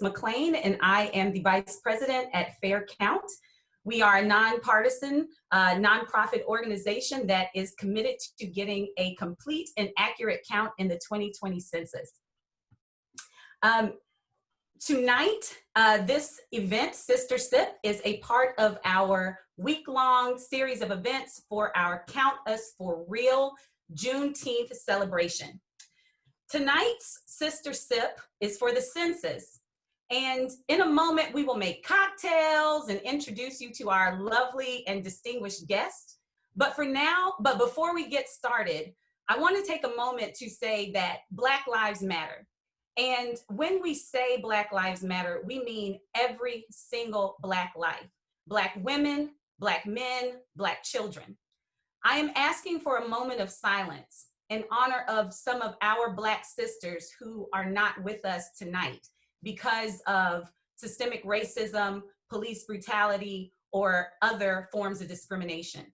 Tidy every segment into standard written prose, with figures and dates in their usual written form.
McLean, and I am the Vice President at Fair Count. We are a nonpartisan, nonprofit organization that is committed to getting a complete and accurate count in the 2020 census. Tonight, this event, Sister Sip, is a part of our week-long series of events for our Count Us for Real Juneteenth celebration. Tonight's Sister Sip is for the census. And in a moment, we will make cocktails and introduce you to our lovely and distinguished guest. But before we get started, I want to take a moment to say that Black Lives Matter. And when we say Black Lives Matter, we mean every single Black life. Black women, Black men, Black children. I am asking for a moment of silence in honor of some of our Black sisters who are not with us tonight because of systemic racism, police brutality, or other forms of discrimination.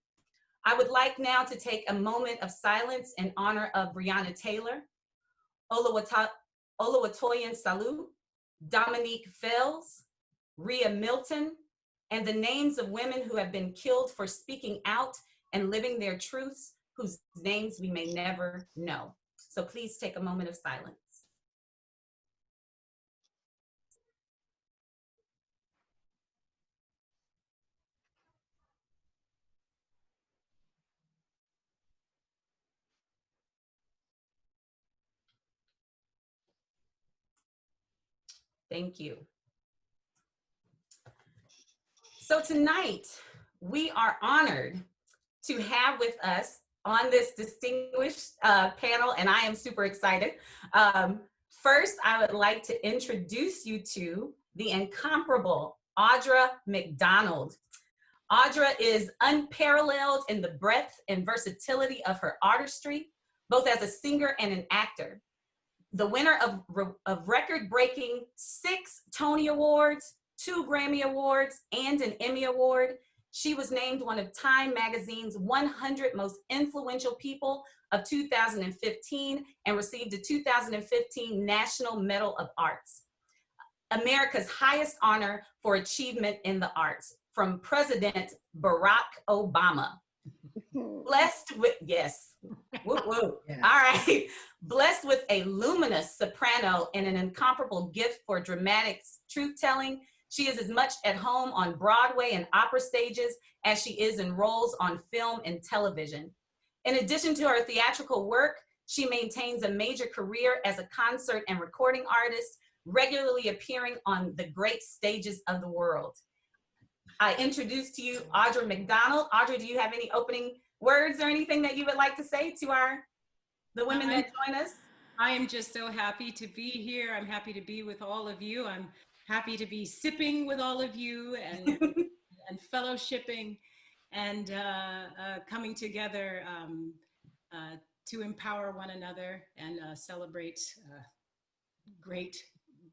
I would like now to take a moment of silence in honor of Breonna Taylor, Oluwatoyin Salu, Dominique Fells, Rhea Milton, and the names of women who have been killed for speaking out and living their truths, whose names we may never know. So please take a moment of silence. Thank you. So tonight, we are honored to have with us on this distinguished panel, and I am super excited. First, I would like to introduce you to the incomparable Audra Mcdonald. Audra is unparalleled in the breadth and versatility of her artistry, both as a singer and an actor. The winner of record-breaking 6 Tony Awards, 2 Grammy Awards, and an Emmy Award, she was named one of Time Magazine's 100 Most Influential People of 2015 and received a 2015 National Medal of Arts, America's highest honor for achievement in the arts, from President Barack Obama. Blessed with, yes, woo woo. Yeah. All right. Blessed with a luminous soprano and an incomparable gift for dramatic truth-telling, she is as much at home on Broadway and opera stages as she is in roles on film and television. In addition to her theatrical work, she maintains a major career as a concert and recording artist, regularly appearing on the great stages of the world. I introduce to you Audra Mcdonald. Audra, do you have any opening words or anything that you would like to say to the women that join us? I am just so happy to be here. I'm happy to be with all of you. I'm happy to be sipping with all of you and and fellowshipping and coming together to empower one another and celebrate great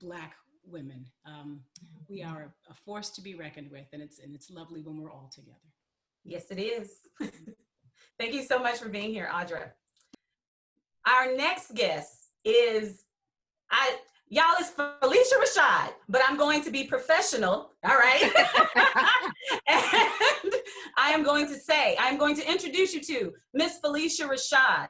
Black women. We are a force to be reckoned with, and it's lovely when we're all together. Yes, it is. Thank you so much for being here, Audra. Our next guest is, y'all, it's Felicia Rashad, but I'm going to be professional, all right? And I'm going to introduce you to Miss Felicia Rashad,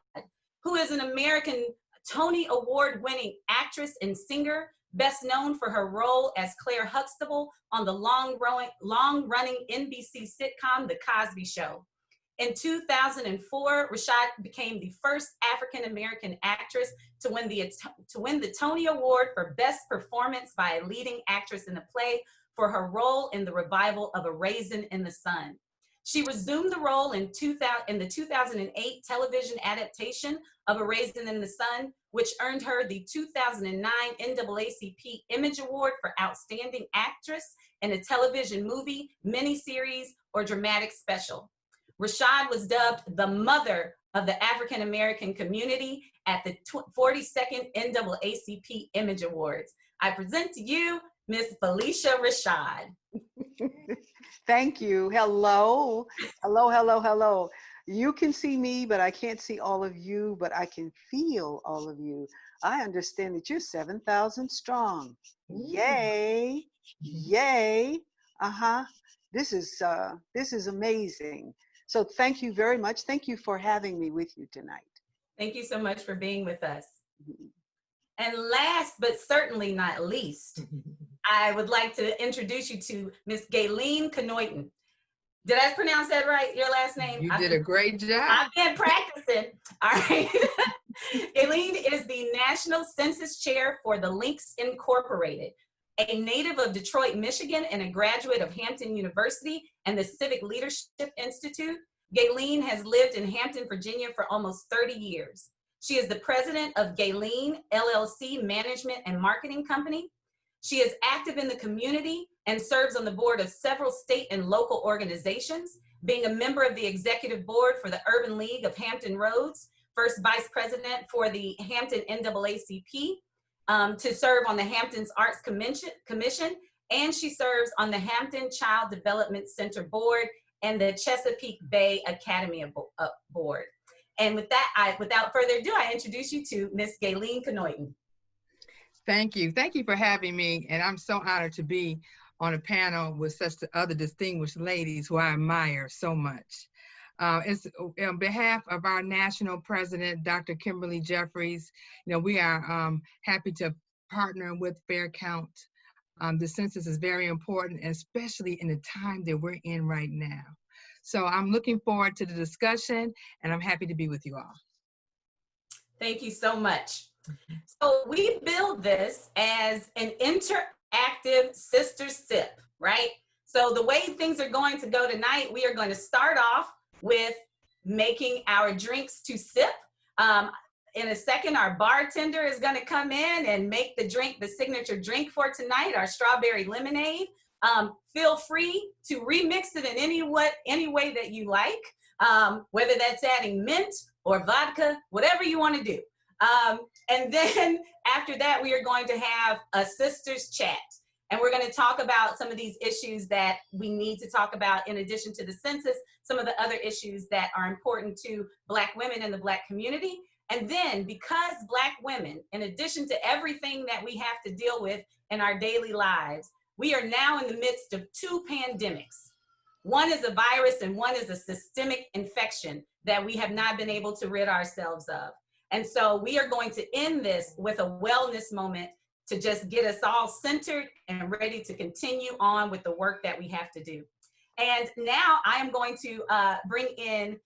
who is an American Tony Award-winning actress and singer, best known for her role as Claire Huxtable on the long-running NBC sitcom, The Cosby Show. In 2004, Rashad became the first African-American actress to win the Tony Award for Best Performance by a Leading Actress in a Play for her role in the revival of A Raisin in the Sun. She resumed the role in the 2008 television adaptation of A Raisin in the Sun, which earned her the 2009 NAACP Image Award for Outstanding Actress in a Television Movie, Miniseries, or Dramatic Special. Rashad was dubbed the mother of the African American community at the 42nd NAACP Image Awards. I present to you Miss Felicia Rashad. Thank you. Hello. Hello, hello, hello. You can see me, but I can't see all of you, but I can feel all of you. I understand that you're 7,000 strong. Yay. Yay. Uh-huh. This is amazing. So thank you very much. Thank you for having me with you tonight. Thank you so much for being with us. And last but certainly not least, I would like to introduce you to Miss Gaileen Connaughton. Did I pronounce that right, your last name? You did a great job. I've been practicing. All right. Gaileen is the National Census Chair for the Links Incorporated, a native of Detroit, Michigan, and a graduate of Hampton University and the Civic Leadership Institute. Gaileen has lived in Hampton, Virginia for almost 30 years. She is the president of Gaileen LLC Management and Marketing Company. She is active in the community and serves on the board of several state and local organizations, being a member of the executive board for the Urban League of Hampton Roads, first vice president for the Hampton NAACP, to serve on the Hamptons Arts Commission, and she serves on the Hampton Child Development Center Board and the Chesapeake Bay Academy Board. And with that, without further ado, I introduce you to Miss Gaileen Connaughton. Thank you. Thank you for having me. And I'm so honored to be on a panel with such other distinguished ladies who I admire so much. It's on behalf of our national president, Dr. Kimberly Jeffries. We are happy to partner with Fair Count. The census is very important, especially in the time that we're in right now. So I'm looking forward to the discussion, and I'm happy to be with you all. Thank you so much. So we build this as an interactive sister sip, right? So the way things are going to go tonight, we are going to start off with making our drinks to sip. In a second, our bartender is going to come in and make the drink, the signature drink for tonight, our strawberry lemonade. Feel free to remix it in any way that you like, whether that's adding mint or vodka, whatever you want to do. And then after that, we are going to have a sisters chat. And we're going to talk about some of these issues that we need to talk about in addition to the census, some of the other issues that are important to Black women in the Black community. And then because Black women, in addition to everything that we have to deal with in our daily lives, we are now in the midst of two pandemics. One is a virus and one is a systemic infection that we have not been able to rid ourselves of. And so we are going to end this with a wellness moment to just get us all centered and ready to continue on with the work that we have to do. And now I am going to bring in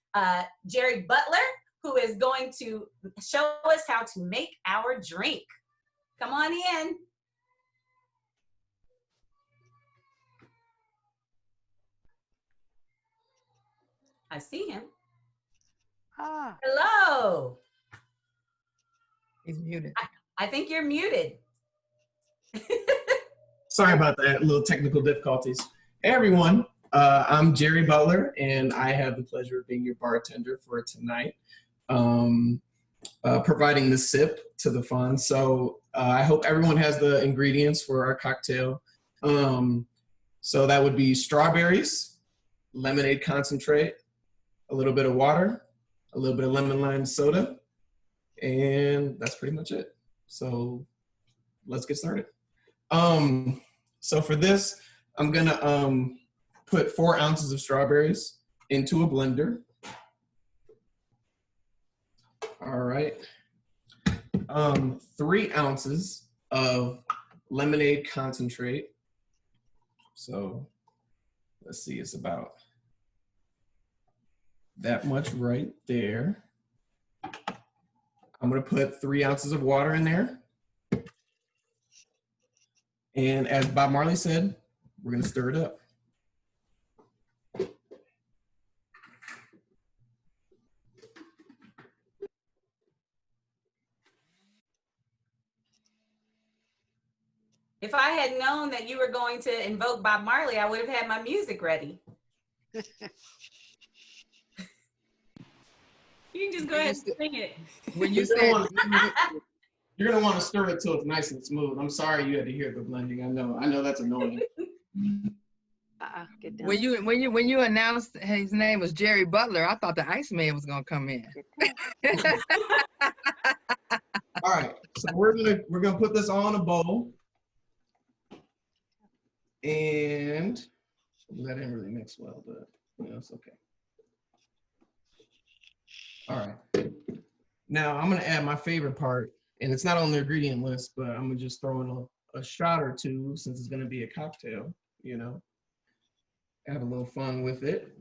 Jerry Butler, who is going to show us how to make our drink. Come on in. I see him. Ah. Hello. He's muted. I think you're muted. Sorry about that, little technical difficulties. Hey everyone, I'm Jerry Butler and I have the pleasure of being your bartender for tonight, providing the sip to the fun. So I hope everyone has the ingredients for our cocktail. So that would be strawberries, lemonade concentrate, a little bit of water, a little bit of lemon lime soda, and that's pretty much it. So let's get started. So for this, I'm gonna put 4 ounces of strawberries into a blender. All right. 3 ounces of lemonade concentrate. So let's see, it's about that much right there. I'm gonna put 3 ounces of water in there. And as Bob Marley said, we're gonna stir it up. If I had known that you were going to invoke Bob Marley, I would have had my music ready. You can just go ahead and sing it. When you said You're gonna want to stir it till it's nice and smooth. I'm sorry you had to hear the blending. I know that's annoying. Get down. When you announced his name was Jerry Butler, I thought the Iceman was gonna come in. Get down. All right, so we're gonna put this all in a bowl, and that didn't really mix well, but you know, it's okay. All right, now I'm gonna add my favorite part, and it's not on the ingredient list, but I'm gonna just throw in a shot or two since it's gonna be a cocktail, you know. Have a little fun with it.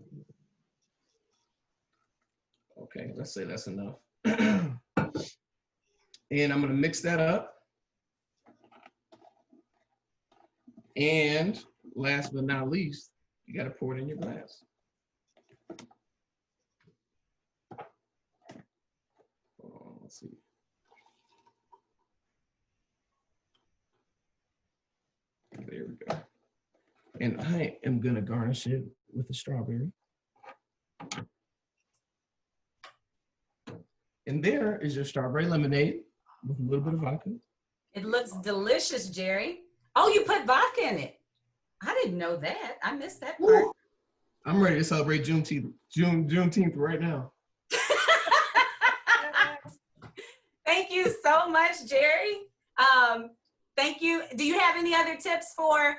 Okay, let's say that's enough. And I'm gonna mix that up. And last but not least, you gotta pour it in your glass. Hold on, let's see. There we go. And I am gonna garnish it with a strawberry. And there is your strawberry lemonade with a little bit of vodka. It looks delicious, Jerry. Oh, you put vodka in it. I didn't know that. I missed that part. Woo. I'm ready to celebrate Juneteenth right now. Thank you so much, Jerry. Thank you. Do you have any other tips for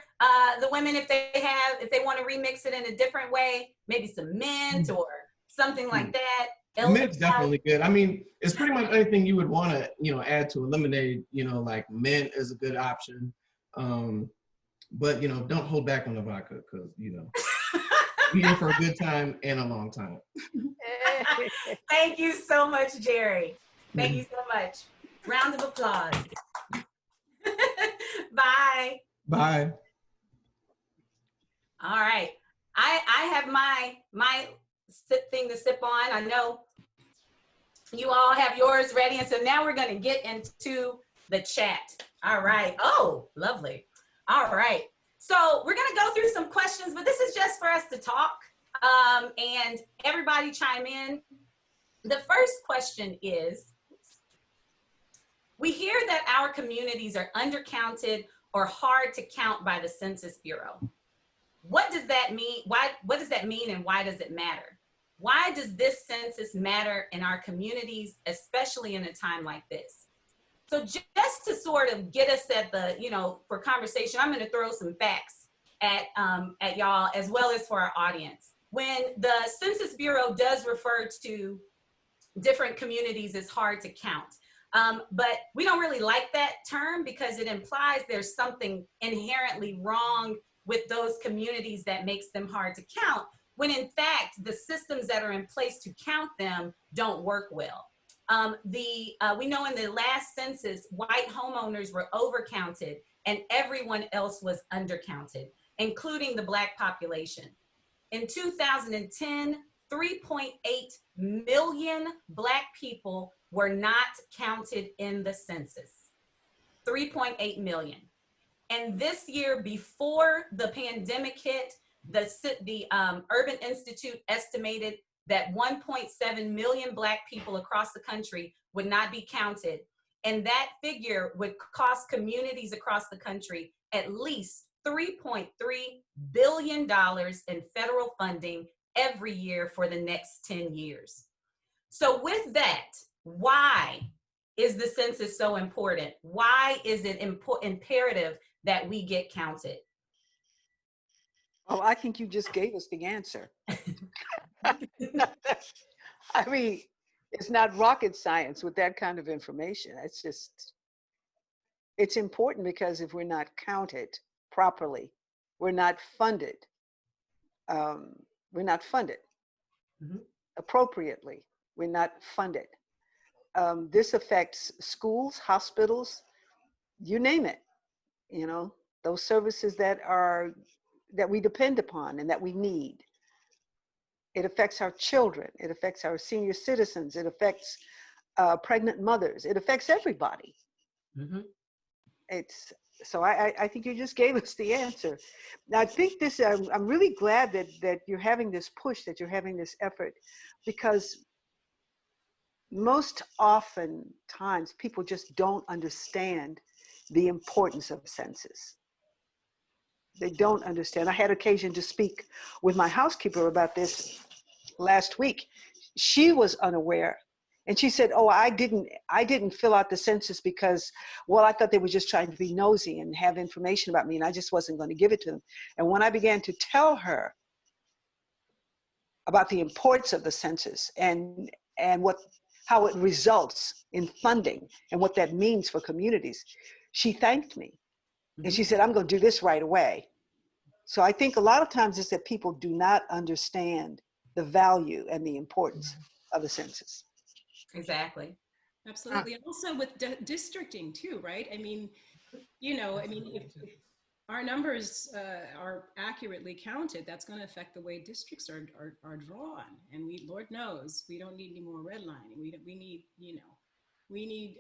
the women if they want to remix it in a different way? Maybe some mint or something like that. Mint's definitely good. I mean, it's pretty much anything you would want to, you know, add to a lemonade. You know, like mint is a good option. But you know, don't hold back on the vodka because you know, we're here for a good time and a long time. Thank you so much, Jerry. Thank you so much. Round of applause. Bye. Bye. All right. I have my thing to sip on. I know you all have yours ready. And so now we're going to get into the chat. All right. Oh, lovely. All right. So we're going to go through some questions, but this is just for us to talk and everybody chime in. The first question is, we hear that our communities are undercounted or hard to count by the Census Bureau. What does that mean? What does that mean and why does it matter? Why does this census matter in our communities, especially in a time like this? So just to sort of get us at the, you know, for conversation, I'm going to throw some facts at y'all as well as for our audience. When the Census Bureau does refer to different communities as hard to count, but we don't really like that term because it implies there's something inherently wrong with those communities that makes them hard to count, when in fact, the systems that are in place to count them don't work well. We know in the last census, white homeowners were overcounted and everyone else was undercounted, including the Black population. In 2010, 3.8 million Black people were not counted in the census. 3.8 million. And this year, before the pandemic hit, the Urban Institute estimated that 1.7 million Black people across the country would not be counted. And that figure would cost communities across the country at least $3.3 billion in federal funding every year for the next 10 years. So with that, why is the census so important? Why is it imperative that we get counted? Oh, I think you just gave us the answer. I mean, it's not rocket science with that kind of information. It's just, it's important because if we're not counted properly, we're not funded. We're not funded appropriately. We're not funded. This affects schools, hospitals, you name it. You know, those services that we depend upon and that we need. It affects our children. It affects our senior citizens. It affects pregnant mothers. It affects everybody. So I think you just gave us the answer. Now I think this, I'm really glad that you're having this push, that you're having this effort, because most often times people just don't understand the importance of census. They don't understand. I had occasion to speak with my housekeeper about this last week. She was unaware. And she said, oh, I didn't fill out the census because, well, I thought they were just trying to be nosy and have information about me, and I just wasn't going to give it to them. And when I began to tell her about the importance of the census and how it results in funding and what that means for communities, she thanked me. And she said, I'm going to do this right away. So I think a lot of times it's that people do not understand the value and the importance of the census. Exactly. Absolutely. And also with districting too, right? I mean, if our numbers are accurately counted, that's going to affect the way districts are drawn. And Lord knows, we don't need any more redlining. We need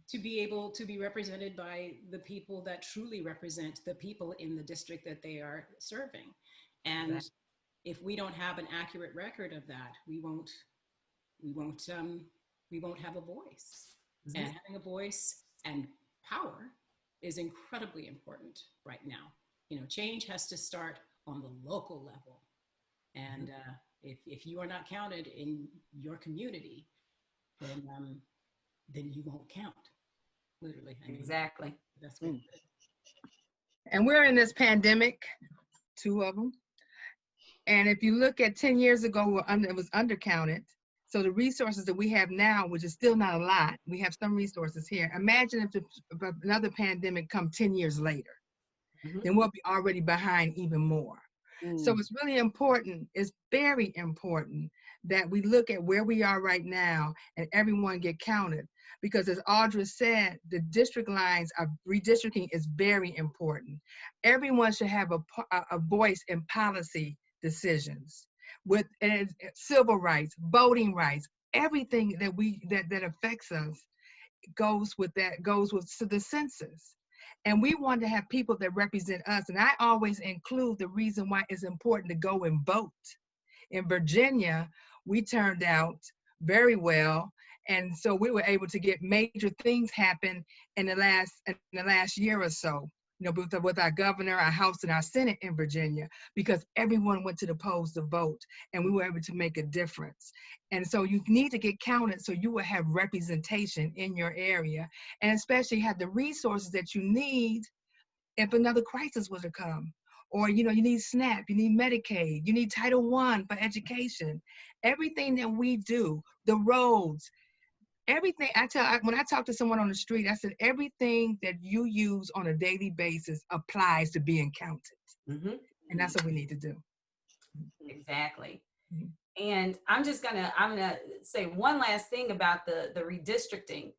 to be able to be represented by the people that truly represent the people in the district that they are serving. And if we don't have an accurate record of that, we won't have a voice. And having a voice and power is incredibly important right now. Change has to start on the local level. And if you are not counted in your community, then you won't count, literally. Exactly. That's what And we're in this pandemic, 2 of them. And if you look at 10 years ago, it was undercounted. So the resources that we have now, which is still not a lot, we have some resources here. Imagine if another pandemic come 10 years later, then we'll be already behind even more. So it's really important, it's very important that we look at where we are right now and everyone get counted. Because as Audra said, the district lines of redistricting is very important. Everyone should have a voice in policy decisions with civil rights, voting rights, everything that affects us goes with the census. And we want to have people that represent us. And I always include the reason why it's important to go and vote. In Virginia, we turned out very well. And so we were able to get major things happen in the last year or so, with our governor, our House, and our Senate in Virginia, because everyone went to the polls to vote, and we were able to make a difference. And so you need to get counted so you will have representation in your area, and especially have the resources that you need if another crisis was to come. Or, you need SNAP, you need Medicaid, you need Title I for education. Everything that we do, the roads, everything when I talk to someone on the street, I said, everything that you use on a daily basis applies to being counted. And that's what we need to do. Exactly. And I'm gonna say one last thing about the redistricting.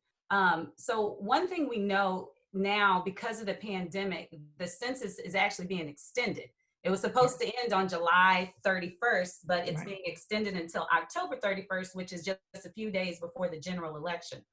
So one thing we know now, because of the pandemic, the census is actually being extended. It was supposed to end on July 31st, but it's being extended until October 31st, which is just a few days before the general election.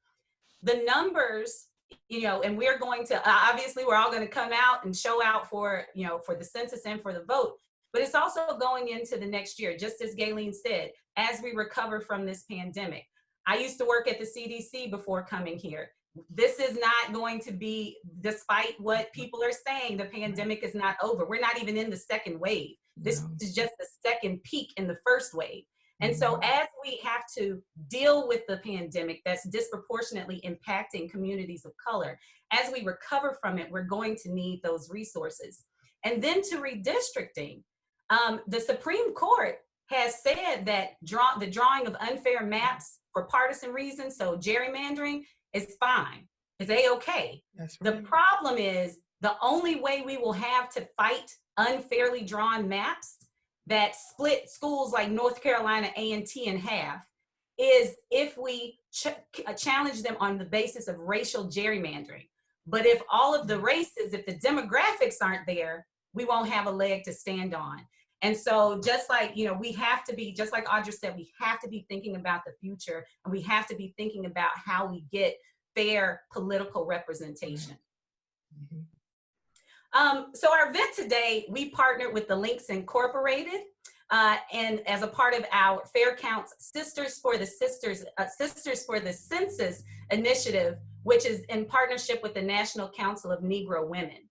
The numbers, and we're going to, obviously we're all going to come out and show out for the census and for the vote, but it's also going into the next year, just as Galen said, as we recover from this pandemic. I used to work at the CDC before coming here. This is not going to be, despite what people are saying, the pandemic is not over. We're not even in the second wave. This is just the second peak in the first wave. And so as we have to deal with the pandemic that's disproportionately impacting communities of color, as we recover from it, we're going to need those resources. And then to redistricting, the Supreme Court has said that the drawing of unfair maps for partisan reasons, so gerrymandering, is fine. It's A-okay. Right. The problem is the only way we will have to fight unfairly drawn maps that split schools like North Carolina A&T in half is if we challenge them on the basis of racial gerrymandering. But if all of the races, if the demographics aren't there, we won't have a leg to stand on. And so just like, we have to be, just like Audra said, we have to be thinking about the future, and we have to be thinking about how we get fair political representation. So our event today, we partnered with the Links Incorporated, and as a part of our Fair Counts Sisters for the Census initiative, which is in partnership with the National Council of Negro Women.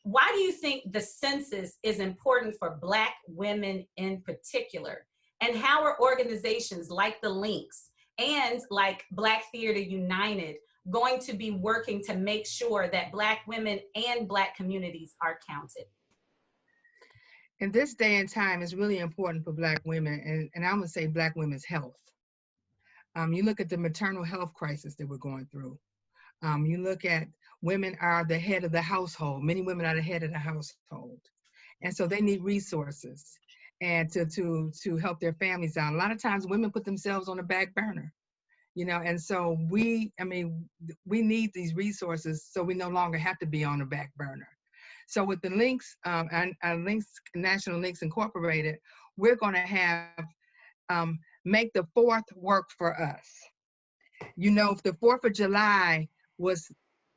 Why do you think the census is important for Black women in particular? And how are organizations like the Links and like Black Theater United going to be working to make sure that Black women and Black communities are counted? In this day and time, it's really important for Black women, and I'm gonna say Black women's health. You look at the maternal health crisis that we're going through. You look at women are the head of the household. Many women are the head of the household. And so they need resources and to help their families out. A lot of times women put themselves on the back burner, you know, and so we need these resources so we no longer have to be on the back burner. So with the Links, and Links, National Links Incorporated, we're gonna have, make the 4th work for us. You know, if the 4th of July was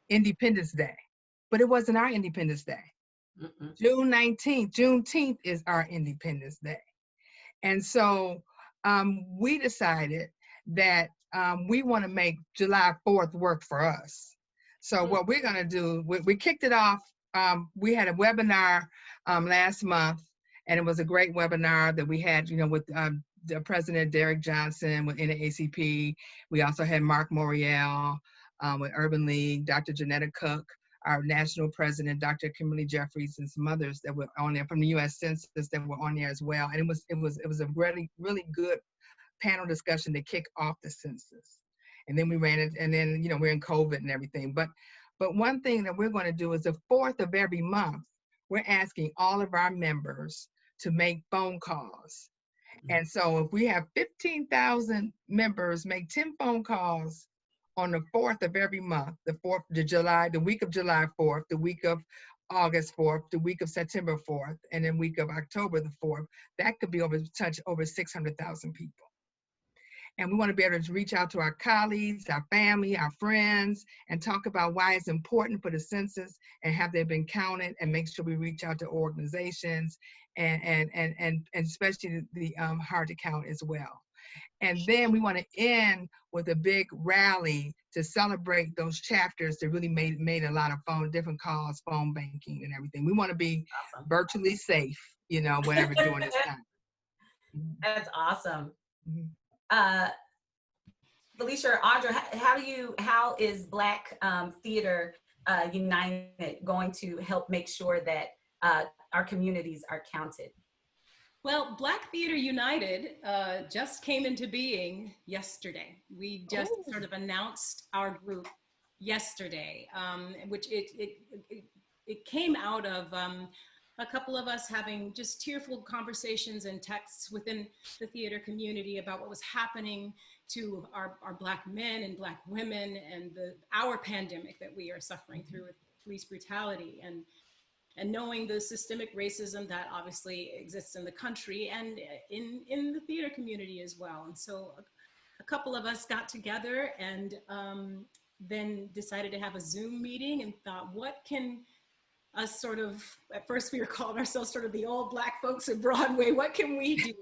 Independence Day, but it wasn't our Independence Day. June 19th, Juneteenth is our Independence Day. And so we decided that we want to make July 4th work for us. So what we're going to do, we kicked it off. We had a webinar last month, and it was a great webinar that we had, you know, with the President Derek Johnson with NAACP. We also had Mark Morial with Urban League, Dr. Janetta Cook, our national president, Dr. Kimberly Jeffries, and some others that were on there from the U.S. Census that were on there as well. And it was a really, really good panel discussion to kick off the census. And then we ran it, and then, you know, we're in COVID and everything. But one thing that we're going to do is the 4th of every month, we're asking all of our members to make phone calls. And so if we have 15,000 members make 10 phone calls on the 4th of every month, the 4th of July, the week of July 4th, the week of August 4th, the week of September 4th, and then week of October the 4th, that could be touch over 600,000 people. And we want to be able to reach out to our colleagues, our family, our friends, and talk about why it's important for the census and have they been counted, and make sure we reach out to organizations and especially the hard to count as well. And then we want to end with a big rally to celebrate those chapters that really made a lot of different calls, phone banking and everything. We want to be virtually safe, you know, whatever during this time. That's awesome. Felicia or Audra, how is Black Theater United going to help make sure that our communities are counted? Well, Black Theater United just came into being yesterday. We just sort of announced our group yesterday, which it came out of a couple of us having just tearful conversations and texts within the theater community about what was happening to our Black men and Black women and our pandemic that we are suffering through with police brutality, and knowing the systemic racism that obviously exists in the country and in the theater community as well. And so a couple of us got together and then decided to have a Zoom meeting and thought, what can us sort of, at first we were calling ourselves sort of the old Black folks of Broadway, what can we do?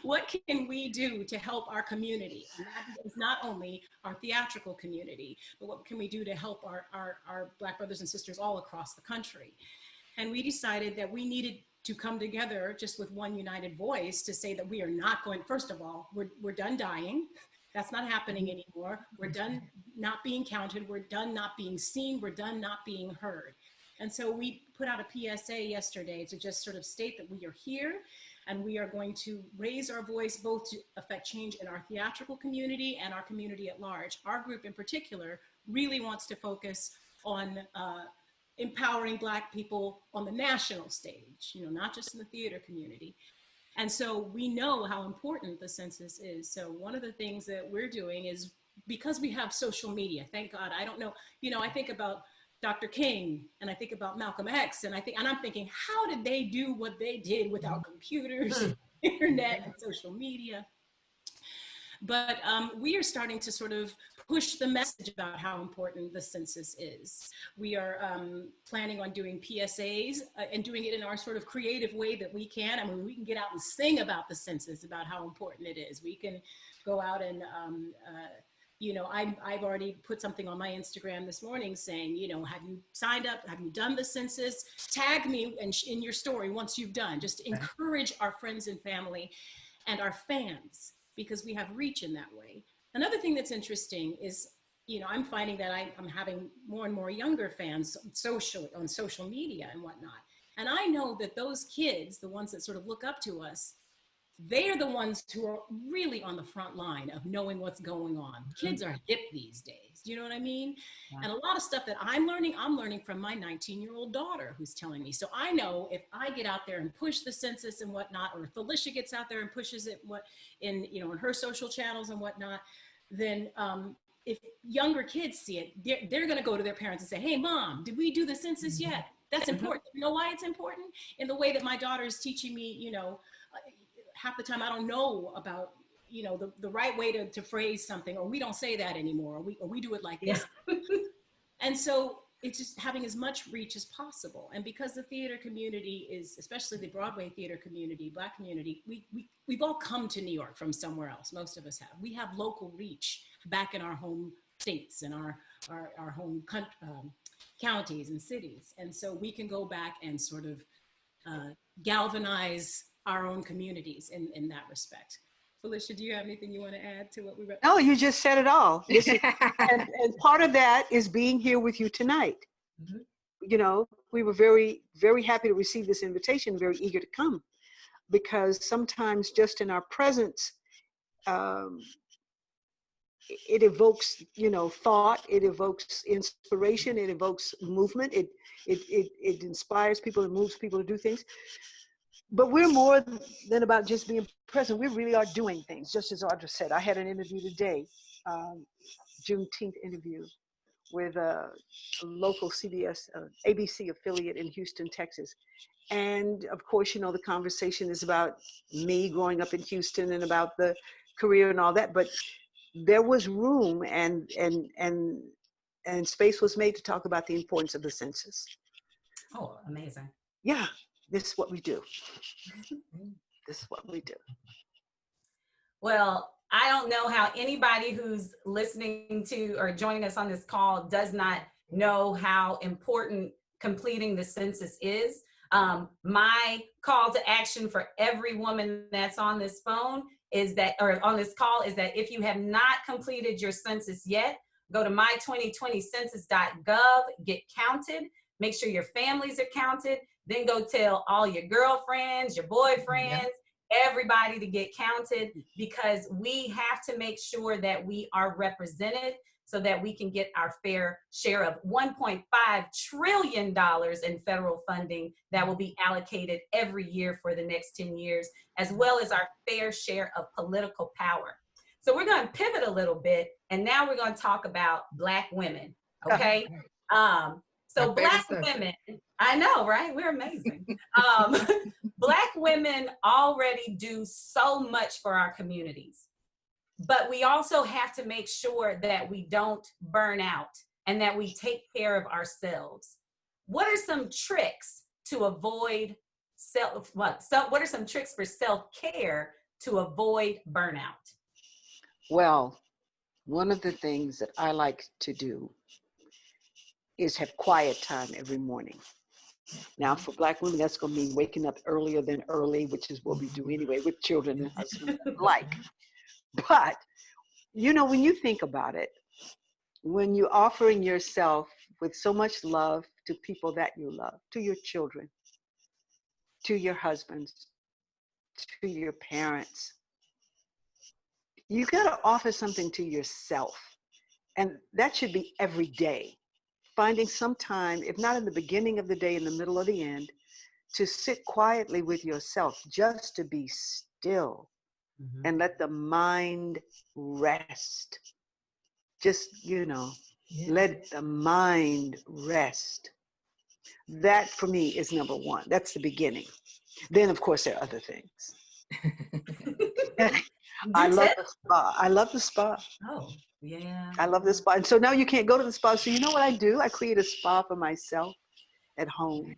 What can we do to help our community? And that is not only our theatrical community, but what can we do to help our Black brothers and sisters all across the country? And we decided that we needed to come together just with one united voice to say that we are not going, first of all, we're done dying. That's not happening anymore. We're done not being counted. We're done not being seen. We're done not being heard. And so we put out a PSA yesterday to just sort of state that we are here and we are going to raise our voice both to affect change in our theatrical community and our community at large. Our group in particular really wants to focus on empowering Black people on the national stage, you know, not just in the theater community. And so we know how important the census is. So one of the things that we're doing is, because we have social media, thank God, I don't know, you know, I think about Dr. King and I think about Malcolm X and I'm thinking, how did they do what they did without computers, internet and social media? But we are starting to sort of push the message about how important the census is. We are planning on doing PSAs and doing it in our sort of creative way that we can. I mean, we can get out and sing about the census, about how important it is. We can go out and you know, I've already put something on my Instagram this morning saying, you know, have you signed up? Have you done the census? Tag me in your story once you've done. Just to encourage our friends and family and our fans, because we have reach in that way. Another thing that's interesting is, you know, I'm finding that I'm having more and more younger fans on social media and whatnot. And I know that those kids, the ones that sort of look up to us, they are the ones who are really on the front line of knowing what's going on. Kids are hip these days. Do you know what I mean? Yeah. And a lot of stuff that I'm learning from my 19-year-old daughter who's telling me. So I know if I get out there and push the census and whatnot, or Felicia gets out there and pushes it in her social channels and whatnot, then if younger kids see it, they're going to go to their parents and say, hey, Mom, did we do the census yet? That's important. You know why it's important? In the way that my daughter is teaching me, you know, half the time I don't know about, you know, the right way to phrase something, or we don't say that anymore, or we do it like this. And so it's just having as much reach as possible. And because the theater community is, especially the Broadway theater community, Black community, we've all come to New York from somewhere else. Most of us have. We have local reach back in our home states and our home counties and cities. And so we can go back and sort of galvanize our own communities in that respect. Felicia, do you have anything you want to add to what we read? No, you just said it all. And part of that is being here with you tonight. Mm-hmm. You know, we were very, very happy to receive this invitation, very eager to come, because sometimes just in our presence, it evokes, you know, thought, it evokes inspiration, it evokes movement, it inspires people, it moves people to do things. But we're more than about just being present. We really are doing things, just as Audra said. I had an interview today, Juneteenth interview, with a local CBS, ABC affiliate in Houston, Texas. And of course, you know, the conversation is about me growing up in Houston and about the career and all that. But there was room and space was made to talk about the importance of the census. Oh, amazing. Yeah. This is what we do. This is what we do. Well, I don't know how anybody who's listening to or joining us on this call does not know how important completing the census is. My call to action for every woman that's on this phone is that, or on this call, is that if you have not completed your census yet, go to my2020census.gov, get counted, make sure your families are counted. Then go tell all your girlfriends, your boyfriends, everybody to get counted, because we have to make sure that we are represented so that we can get our fair share of $1.5 trillion in federal funding that will be allocated every year for the next 10 years, as well as our fair share of political power. So we're going to pivot a little bit, and now we're going to talk about Black women, okay? So Black women, I know, right? We're amazing. Black women already do so much for our communities, but we also have to make sure that we don't burn out and that we take care of ourselves. What are some tricks to avoid what are some tricks for self-care to avoid burnout? Well, one of the things that I like to do is have quiet time every morning. Now, for Black women, that's going to mean waking up earlier than early, which is what we do anyway with children and husbands alike. But, you know, when you think about it, when you're offering yourself with so much love to people that you love, to your children, to your husbands, to your parents, you got to offer something to yourself. And that should be every day. Finding some time, if not in the beginning of the day, in the middle or the end, to sit quietly with yourself, just to be still and let the mind rest. Just, you know, let the mind rest. That for me is number one. That's the beginning. Then, of course, there are other things. I love the spa. I love the spa. Oh, yeah. I love the spa. And so now you can't go to the spa. So you know what I do? I create a spa for myself at home.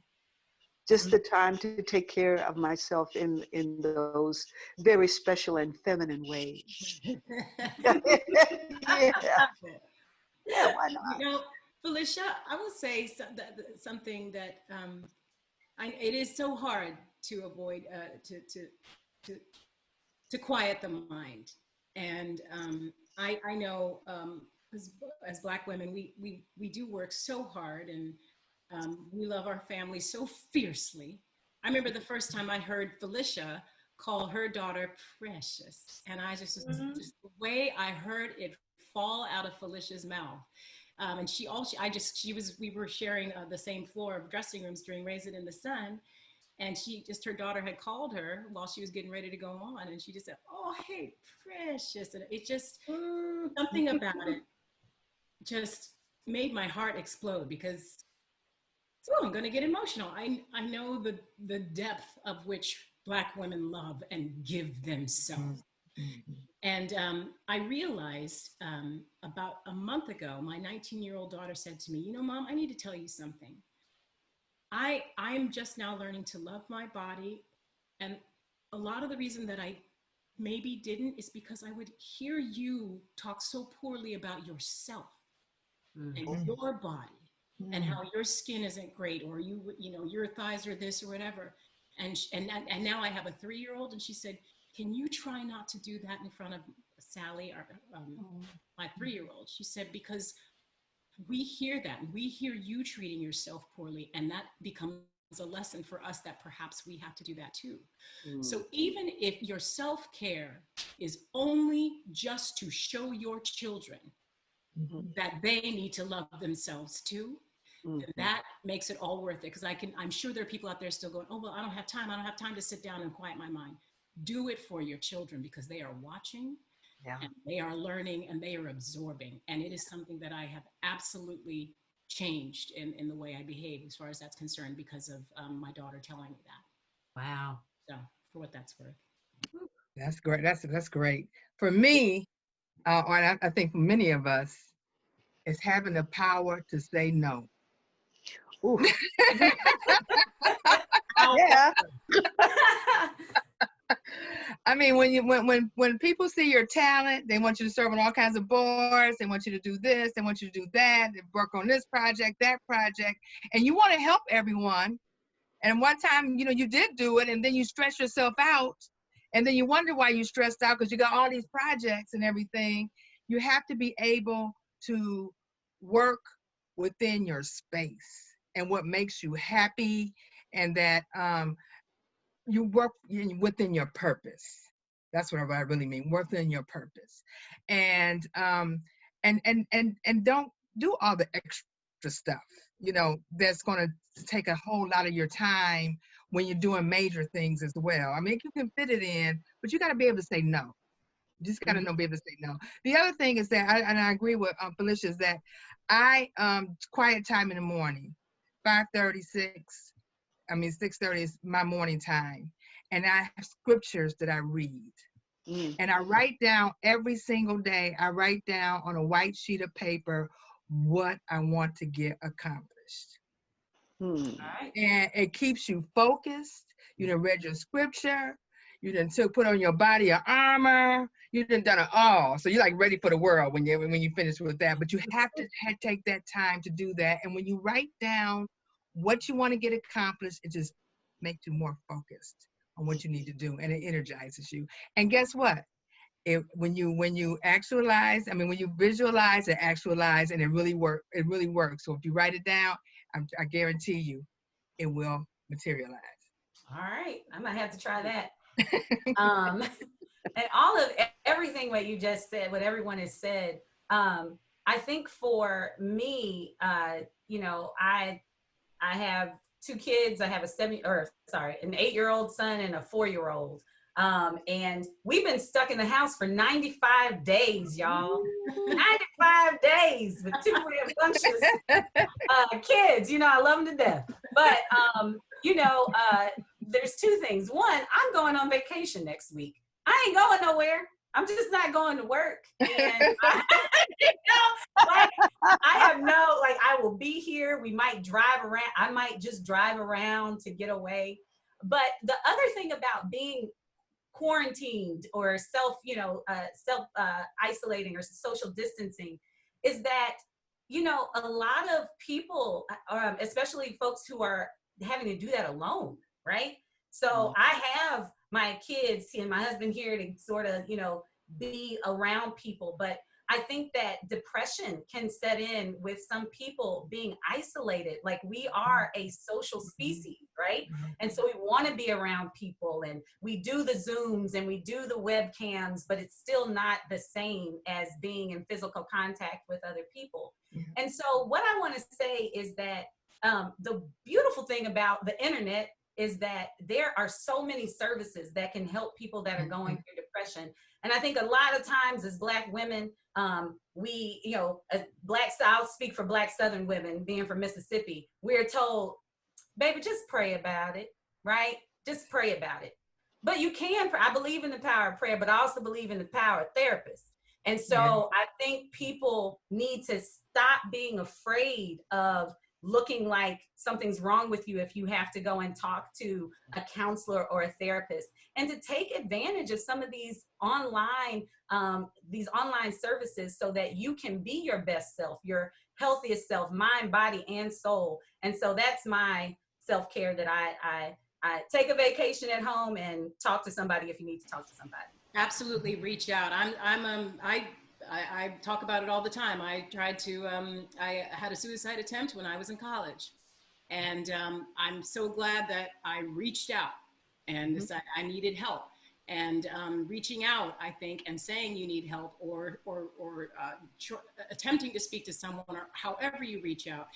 just the time to take care of myself in those very special and feminine ways. Yeah. Yeah, why not? You know, Felicia, I will say something that it is so hard to avoid, to quiet the mind. And I know as Black women, we do work so hard, and we love our family so fiercely. I remember the first time I heard Felicia call her daughter precious, and I just the way I heard it fall out of Felicia's mouth. And we were sharing the same floor of dressing rooms during Raise It in the Sun. And her daughter had called her while she was getting ready to go on. And she just said, "Oh, hey, precious." And it just, something about it just made my heart explode, because, I'm going to get emotional. I know the depth of which Black women love and give themselves. And I realized about a month ago, my 19-year-old daughter said to me, "You know, Mom, I need to tell you something. I'm just now learning to love my body. And a lot of the reason that I maybe didn't is because I would hear you talk so poorly about yourself and your body and how your skin isn't great, or your thighs are this or whatever." And now I have a 3-year-old, and she said, "Can you try not to do that in front of Sally, or my 3-year-old?" She said, "Because we hear that, and we hear you treating yourself poorly, and that becomes a lesson for us that perhaps we have to do that too." So even if your self-care is only just to show your children that they need to love themselves too, then that makes it all worth it. Because I'm sure there are people out there still going, "Oh, well, I don't have time to sit down and quiet my mind." Do it for your children, because they are watching. Yeah. And they are learning, and they are absorbing. And it is something that I have absolutely changed in the way I behave as far as that's concerned, because of my daughter telling me that. Wow. So, for what that's worth. That's great. That's great. For me, and I think for many of us, is having the power to say no. Yeah. I mean, when people see your talent, they want you to serve on all kinds of boards. They want you to do this. They want you to do that. They work on this project, that project, and you want to help everyone. And one time, you did do it, and then you stress yourself out, and then you wonder why you stressed out, because you got all these projects and everything. You have to be able to work within your space and what makes you happy, and that you work within your purpose. That's what I really mean, within your purpose. And don't do all the extra stuff, that's going to take a whole lot of your time when you're doing major things as well. I mean, you can fit it in, but you got to be able to say no. You just got to be able to say no. The other thing is that, I agree with Felicia, is that I quiet time in the morning, 6:30 is my morning time. And I have scriptures that I read. And I write down every single day. I write down on a white sheet of paper what I want to get accomplished. Right. And it keeps you focused. You done read your scripture. You done put on your body your armor. You done it all. So you're like ready for the world when you finish with that. But you have to take that time to do that. And when you write down what you want to get accomplished, it just makes you more focused on what you need to do, and it energizes you. And guess what? When you actualize, when you visualize and actualize, and it really works. So if you write it down, I guarantee you, it will materialize. All right, I might have to try that. And everything what you just said, what everyone has said, I think for me, I have 2 kids. I have an 8-year-old son and a 4-year-old. And we've been stuck in the house for 95 days, y'all. 95 days with 2 rambunctious kids. I love them to death. But, there's 2 things. One, I'm going on vacation next week. I ain't going nowhere. I'm just not going to work. And I have I will will be here. We might drive around. I might just drive around to get away. But the other thing about being quarantined or self isolating or social distancing is that, a lot of people, especially folks who are having to do that alone, right? So I have my kids and my husband here to sort of, be around people. But I think that depression can set in with some people being isolated. Like, we are a social species, right? And so we want to be around people, and we do the Zooms and we do the webcams, but it's still not the same as being in physical contact with other people. And so what I want to say is that the beautiful thing about the internet is that there are so many services that can help people that are going through depression. And I think a lot of times as Black women, I'll speak for Black Southern women, being from Mississippi, we're told, baby, just pray about it, right? Just pray about it. But you can, I believe in the power of prayer, but I also believe in the power of therapists. And so I think people need to stop being afraid of looking like something's wrong with you if you have to go and talk to a counselor or a therapist, and to take advantage of some of these online services so that you can be your best self, your healthiest self, mind, body, and soul. And so that's my self-care, that I take a vacation at home and talk to somebody if you need to talk to somebody. Absolutely, reach out. I talk about it all the time. I had a suicide attempt when I was in college, and I'm so glad that I reached out and decided I needed help. And reaching out, I think, and saying you need help, or attempting to speak to someone, or however you reach out,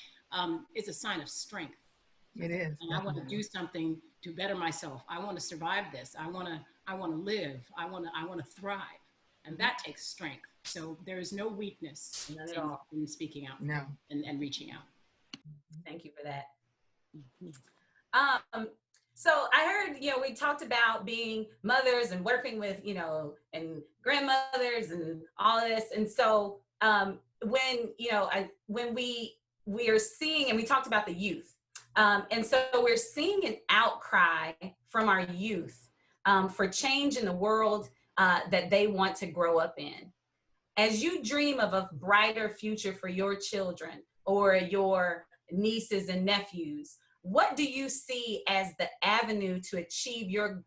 is a sign of strength. It is. And I want to do something to better myself. I want to survive this. I want to live. I want to thrive, and that takes strength. So there is no weakness in speaking out, and reaching out. Thank you for that. So I heard, we talked about being mothers and working with, and grandmothers and all this. And so when we are seeing, and we talked about the youth. And so we're seeing an outcry from our youth for change in the world that they want to grow up in. As you dream of a brighter future for your children or your nieces and nephews, what do you see as the avenue to achieve your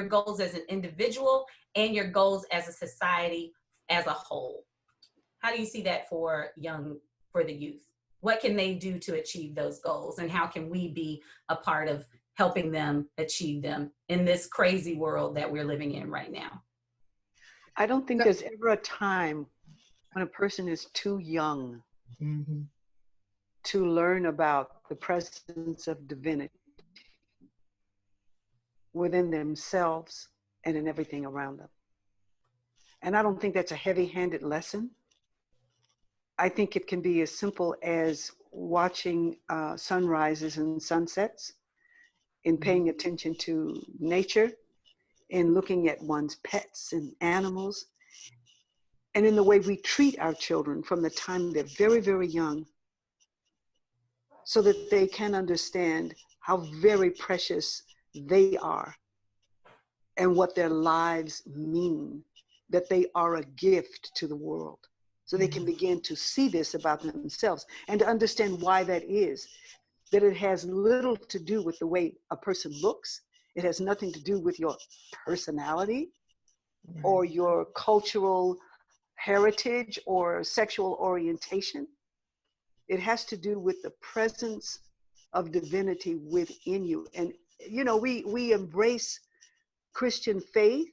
goals as an individual and your goals as a society as a whole? How do you see that for the youth? What can they do to achieve those goals, and how can we be a part of helping them achieve them in this crazy world that we're living in right now? I don't think there's ever a time when a person is too young to learn about the presence of divinity within themselves and in everything around them. And I don't think that's a heavy-handed lesson. I think it can be as simple as watching sunrises and sunsets, in paying attention to nature, in looking at one's pets and animals, and in the way we treat our children from the time they're very, very young, so that they can understand how very precious they are and what their lives mean, that they are a gift to the world. So they can begin to see this about themselves and to understand why that is, that it has little to do with the way a person looks. It has nothing to do with your personality or your cultural heritage or sexual orientation. It has to do with the presence of divinity within you. And, we embrace Christian faith,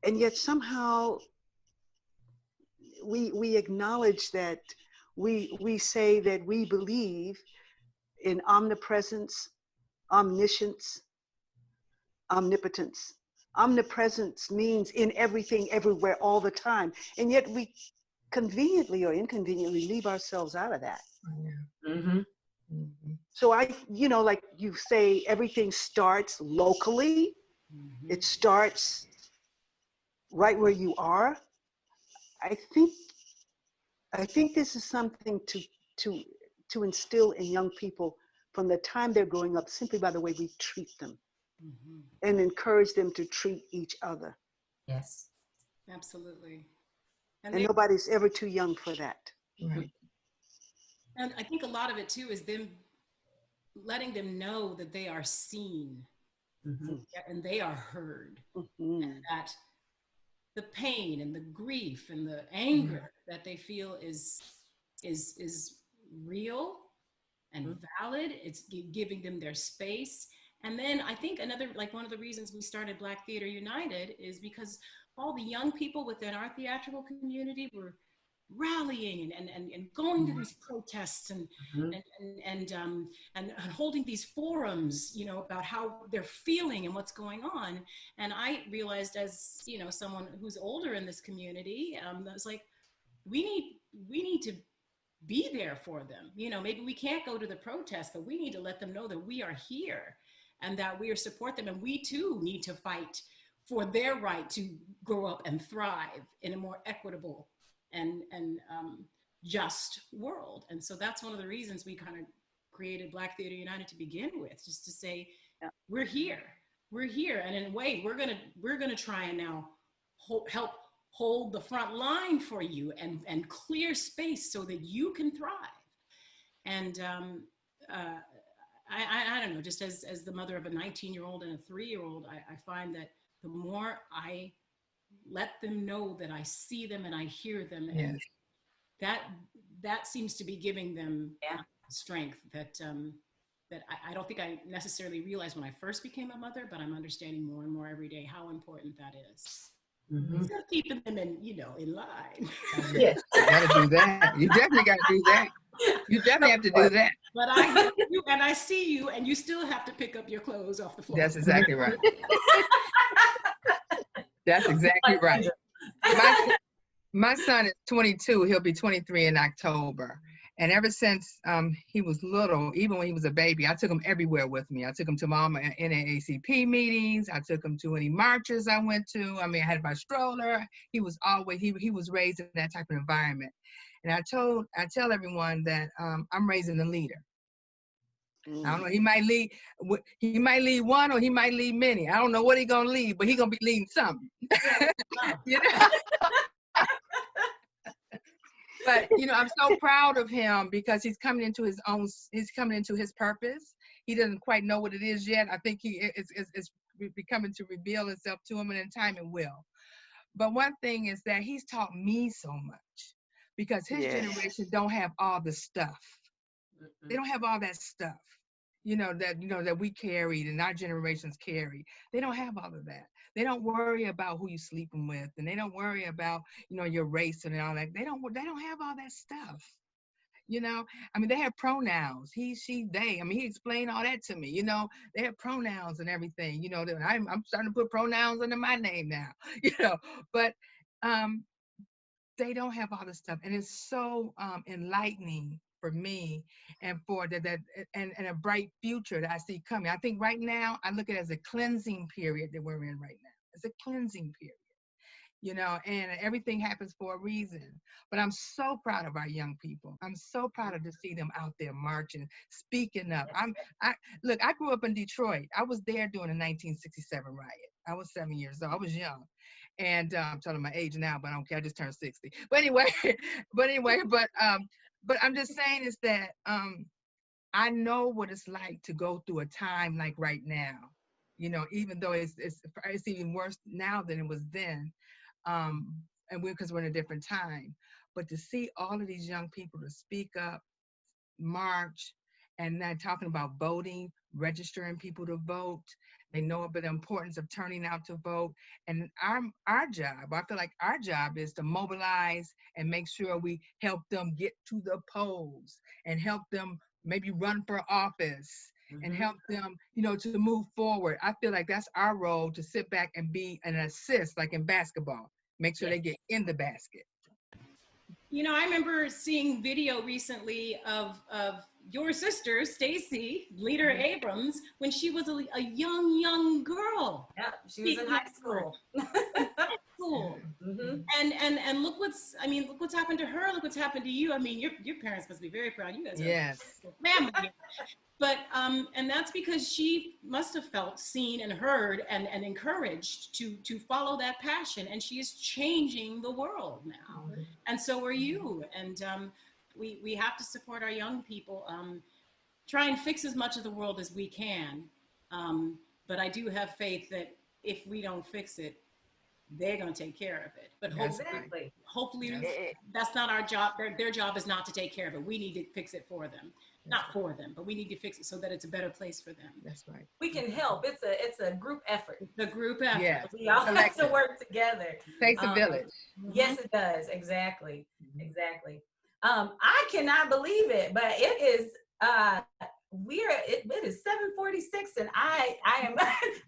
and yet somehow we acknowledge that we say that we believe in omnipresence, omniscience, omnipotence. Omnipresence means in everything, everywhere, all the time. And yet we conveniently or inconveniently leave ourselves out of that. So like you say, everything starts locally. It starts right where you are. I think I think this is something to instill in young people from the time they're growing up, simply by the way we treat them, and encourage them to treat each other. Yes. Absolutely. And nobody's ever too young for that. Right. And I think a lot of it too is them letting them know that they are seen and they are heard, and that the pain and the grief and the anger that they feel is real and valid. It's giving them their space. And then I think one of the reasons we started Black Theater United is because all the young people within our theatrical community were rallying and going to these protests and holding these forums, you know, about how they're feeling and what's going on. And I realized, as you know, someone who's older in this community, I was like, we need to be there for them. You know, maybe we can't go to the protest, but we need to let them know that we are here and that we are support them, and we too need to fight for their right to grow up and thrive in a more equitable and just world. And so that's one of the reasons we kind of created Black Theater United to begin with, just to say, we're here, and in a way, we're gonna try and now help hold the front line for you and clear space so that you can thrive. And I don't know, just as the mother of a 19-year-old and a 3-year-old, I find that the more I let them know that I see them and I hear them, and that seems to be giving them strength that I don't think I necessarily realized when I first became a mother, but I'm understanding more and more every day how important that is. Still keeping them in line. Yes, you gotta do that. You definitely gotta do that. You definitely have to do that. But I hear you and I see you, and you still have to pick up your clothes off the floor. That's exactly right. That's exactly right. My son is 22. He'll be 23 in October. And ever since he was little, even when he was a baby, I took him everywhere with me. I took him to all my NAACP meetings. I took him to any marches I went to. I mean, I had my stroller. He was always, he was raised in that type of environment. And I tell everyone that I'm raising a leader. I don't know, he might lead one or he might lead many. I don't know what he's gonna lead, but he's gonna be leading something. You know? But you know, I'm so proud of him because he's coming into his purpose. He doesn't quite know what it is yet. I think it's becoming to reveal itself to him, and in time it will. But one thing is that he's taught me so much because his generation don't have all the stuff. They don't have all that stuff, that we carried and our generations carried. They don't have all of that. They don't worry about who you're sleeping with, and they don't worry about, your race and all that. They don't have all that stuff. I mean, they have pronouns, he, she, they. I mean, he explained all that to me. They have pronouns and everything. I'm starting to put pronouns under my name now. But they don't have all this stuff, and it's so enlightening for me and for that and a bright future that I see coming. I think right now I look at it as a cleansing period that we're in right now. It's a cleansing period, and everything happens for a reason. But I'm so proud of our young people. I'm so proud to see them out there marching, speaking up. Look, I grew up in Detroit. I was there during the 1967 riot. I was 7 years old. I was young. And I'm telling my age now, but I don't care. I just turned 60. But I'm just saying is that I know what it's like to go through a time like right now, even though it's even worse now than it was then, and because we're in a different time. But to see all of these young people to speak up, march, and then talking about voting, registering people to vote. They know about the importance of turning out to vote. And our job, I feel like our job is to mobilize and make sure we help them get to the polls and help them maybe run for office and help them, to move forward. I feel like that's our role, to sit back and be an assist, like in basketball, make sure they get in the basket. I remember seeing video recently of your sister, Stacy, Leader Abrams, when she was a young girl. Yeah, she was in high school. school. Mhm. And look what's happened to her. Look what's happened to you. I mean, your parents must be very proud. You guys are Yes. a family. But and that's because she must have felt seen and heard and encouraged to follow that passion. And she is changing the world now. And so are you. And we have to support our young people. Try and fix as much of the world as we can. But I do have faith that if we don't fix it, they're going to take care of it. But hopefully that's not our job. Their job is not to take care of it. We need to fix it for them. Not for them, but we need to fix it so that it's a better place for them. That's right. We can help. It's a group effort. The group effort. Yes. We all have to work together. Takes a village. Yes, it does. Exactly. Exactly. I cannot believe it, but it is it is 7:46 and I am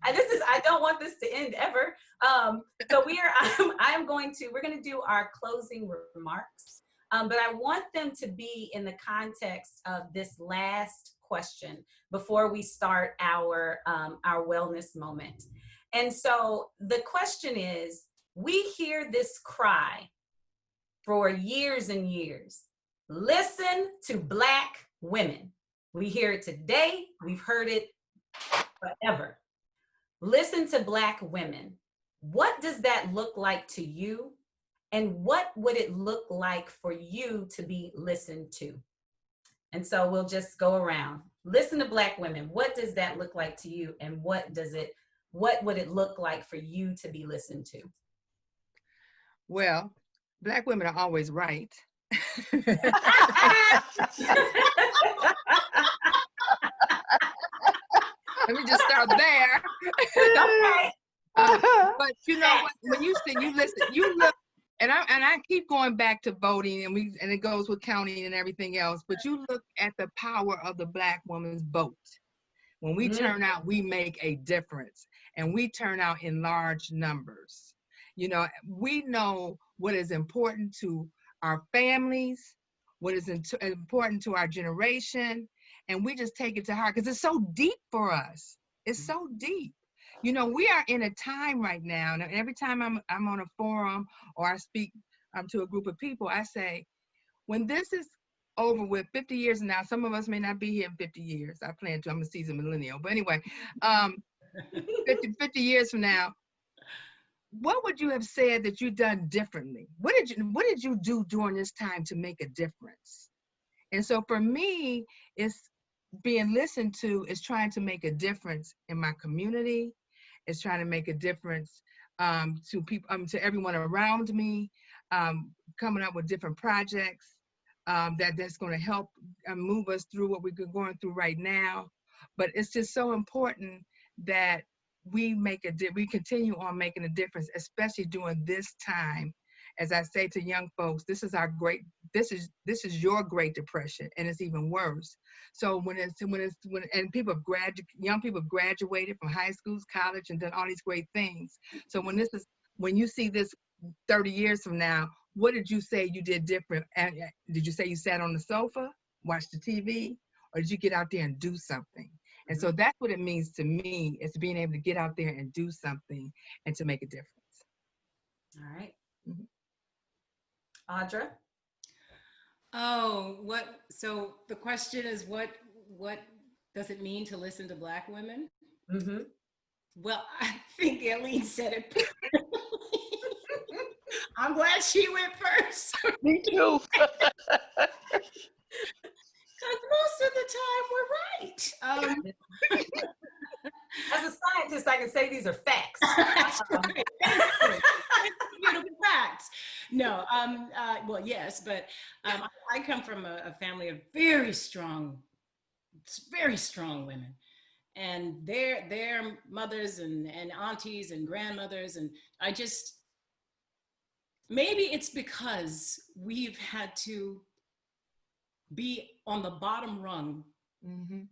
I don't want this to end ever. So we're going to do our closing remarks. But I want them to be in the context of this last question before we start our wellness moment. And so the question is, we hear this cry for years and years. Listen to Black women. We hear it today. We've heard it forever. Listen to Black women. What does that look like to you? And what would it look like for you to be listened to? And so we'll just go around. Listen to Black women. What does that look like to you? And what would it look like for you to be listened to? Well, Black women are always right. Let me just start there. Okay. But you know what? When you say you listen, you look. And I keep going back to voting, and it goes with counting and everything else. But you look at the power of the Black woman's vote. When we turn out, we make a difference, and we turn out in large numbers. You know, we know what is important to our families, what is important to our generation, and we just take it to heart because it's so deep for us. It's so deep. You know, we are in a time right now, and every time I'm on a forum or I speak to a group of people, I say, when this is over with 50 years now, some of us may not be here in 50 years. I plan to, I'm a seasoned millennial. But anyway, 50 years from now, what would you have said that you've done differently? What did you do during this time to make a difference? And so for me, it's being listened to is trying to make a difference in my community. It's trying to make a difference to people, to everyone around me, coming up with different projects that's going to help move us through what we're going through right now. But it's just so important that we continue on making a difference, especially during this time. As I say to young folks, this is your Great Depression, and it's even worse. So when young people have graduated from high schools, college, and done all these great things. So when you see this 30 years from now, what did you say you did different? And did you say you sat on the sofa, watched the TV, or did you get out there and do something? And so that's what it means to me, is being able to get out there and do something and to make a difference. All right. Mm-hmm. Audra? So the question is, what does it mean to listen to Black women? Mm-hmm. Well, I think Aileen said it perfectly. I'm glad she went first. Me too. Because most of the time we're right. As a scientist, I can say these are facts. That's right. Beautiful facts. No, well, yes, but I come from a family of very strong women, and their mothers and aunties and grandmothers, and maybe it's because we've had to be on the bottom rung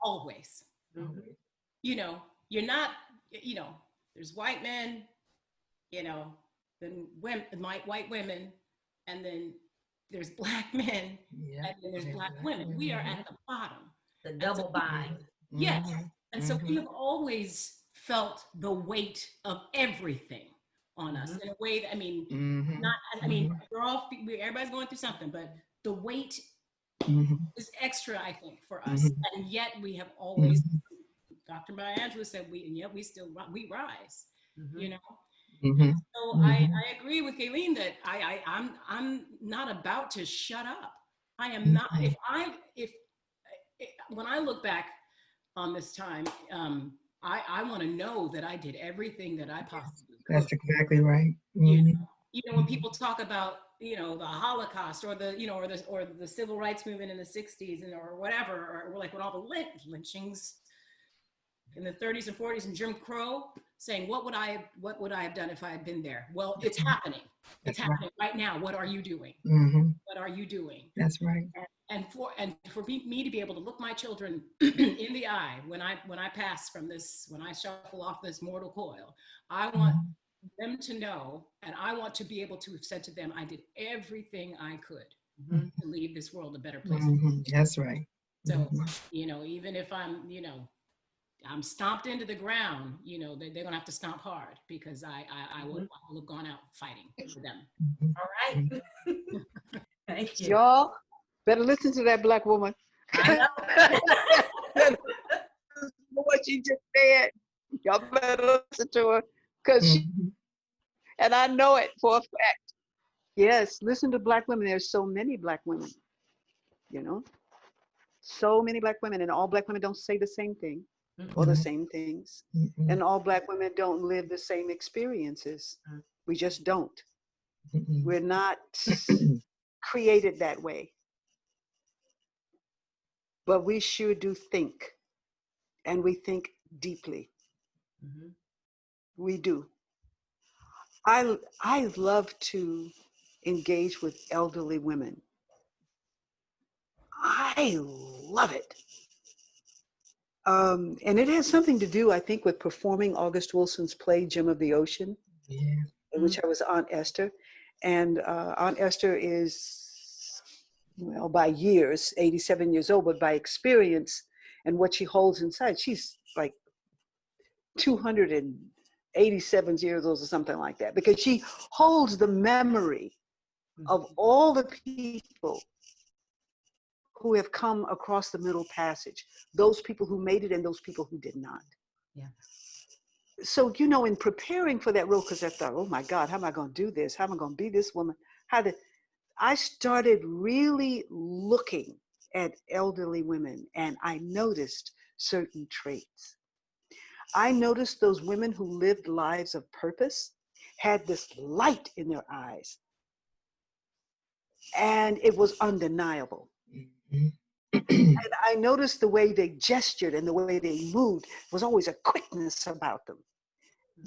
always. Mm-hmm. You know, you're not, there's white men, then white women, and then there's Black men, and then there's Black women. We are at the bottom. The double bind. Yes. And so we have always felt the weight of everything on us in a way that, I mean, Mhm. not, I mean, everybody's going through something, but the weight Mhm. is extra, I think, for us. Mhm. And yet we have always, Mhm. Dr. Maya Angelou said, and yet we still, we rise, you know? Mhm. So I Mhm. agree with Gayleen that I'm not about to shut up. I am not, Mhm. when I look back on this time, I want to know that I did everything that I possibly could. That's exactly right. You Mhm. know, when people talk about, the Holocaust or the civil rights movement in the 60s or whatever, or like when all the lynchings in the 30s and 40s and Jim Crow, saying, what would I have done if I had been there? Well, it's happening. It's happening right now. What are you doing? Mhm. What are you doing? That's right. And for me to be able to look my children in the eye when I pass from this, when I shuffle off this mortal coil, I want them to know, and I want to be able to have said to them, I did everything I could to leave this world a better place. Mhm. That's right. So, even if I'm stomped into the ground, they're gonna have to stomp hard, because I will have gone out fighting for them. Mhm. All right. Thank you. Y'all better listen to that Black woman. I know. What she just said. Y'all better listen to her, because Mhm. and I know it for a fact. Yes, listen to Black women. There's so many Black women, so many Black women, and all Black women don't say the same thing or the same things, Mhm. and all Black women don't live the same experiences. We just don't. Mhm. We're not created that way, but we sure do think, and we think deeply. We do. I love to engage with elderly women. I love it. And it has something to do, I think, with performing August Wilson's play, Gem of the Ocean, Yeah. in which I was Aunt Esther. And Aunt Esther is, well, by years, 87 years old, but by experience and what she holds inside, she's like 287 years old or something like that, because she holds the memory of all the people who have come across the Middle Passage, those people who made it and those people who did not. Yeah. So, in preparing for that role, because I thought, oh my God, how am I going to do this? How am I going to be this woman? I started really looking at elderly women, and I noticed certain traits. I noticed those women who lived lives of purpose had this light in their eyes, and it was undeniable. Mhm. And I noticed the way they gestured and the way they moved was always a quickness about them.